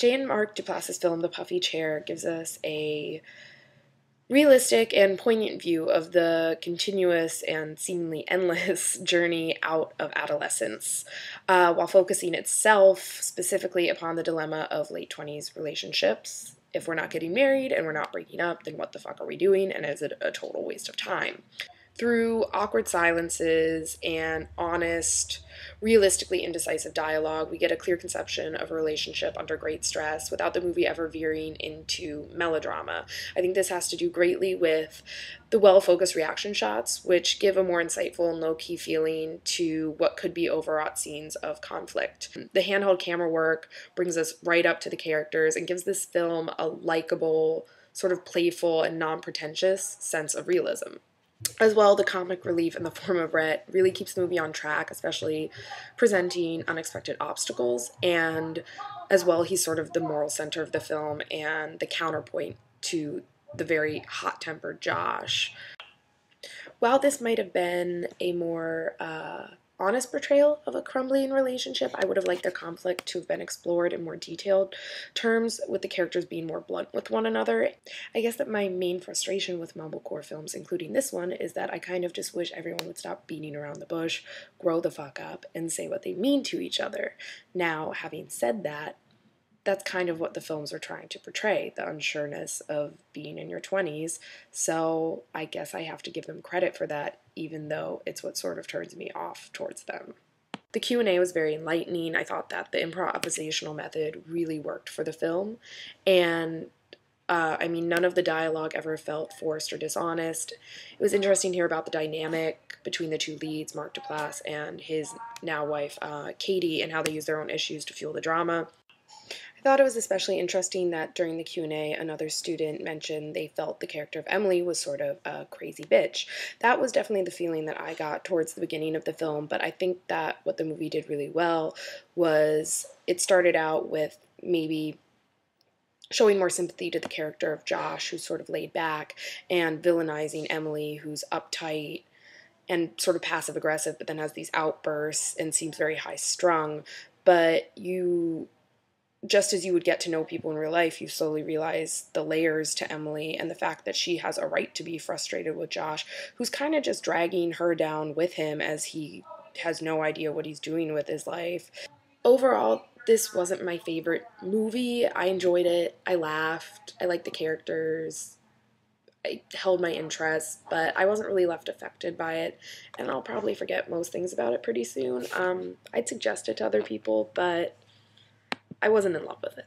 Jay and Mark Duplass's film, The Puffy Chair, gives us a realistic and poignant view of the continuous and seemingly endless journey out of adolescence, while focusing itself specifically upon the dilemma of late 20s relationships. If we're not getting married and we're not breaking up, then what the fuck are we doing, and is it a total waste of time? Through awkward silences and honest, realistically indecisive dialogue, we get a clear conception of a relationship under great stress without the movie ever veering into melodrama. I think this has to do greatly with the well-focused reaction shots, which give a more insightful and low-key feeling to what could be overwrought scenes of conflict. The handheld camera work brings us right up to the characters and gives this film a likable, sort of playful and non-pretentious sense of realism. As well, the comic relief in the form of Rhett really keeps the movie on track, especially presenting unexpected obstacles. And as well, he's sort of the moral center of the film and the counterpoint to the very hot-tempered Josh. While this might have been a more honest portrayal of a crumbling relationship, I would have liked their conflict to have been explored in more detailed terms, with the characters being more blunt with one another. I guess that my main frustration with mumblecore films, including this one, is that I kind of just wish everyone would stop beating around the bush, grow the fuck up, and say what they mean to each other. Now, having said that, that's kind of what the films are trying to portray, the unsureness of being in your 20s, so I guess I have to give them credit for that, even though it's what sort of turns me off towards them. The Q&A was very enlightening. I thought that the improvisational method really worked for the film, and none of the dialogue ever felt forced or dishonest. It was interesting to hear about the dynamic between the two leads, Mark Duplass and his now wife, Katie, and how they use their own issues to fuel the drama. I thought it was especially interesting that during the Q&A, another student mentioned they felt the character of Emily was sort of a crazy bitch. That was definitely the feeling that I got towards the beginning of the film, but I think that what the movie did really well was it started out with maybe showing more sympathy to the character of Josh, who's sort of laid back, and villainizing Emily, who's uptight and sort of passive aggressive, but then has these outbursts and seems very high strung. But just as you would get to know people in real life, you slowly realize the layers to Emily and the fact that she has a right to be frustrated with Josh, who's kind of just dragging her down with him as he has no idea what he's doing with his life. Overall, this wasn't my favorite movie. I enjoyed it. I laughed. I liked the characters. I held my interest, but I wasn't really left affected by it, and I'll probably forget most things about it pretty soon. I'd suggest it to other people, but I wasn't in love with it.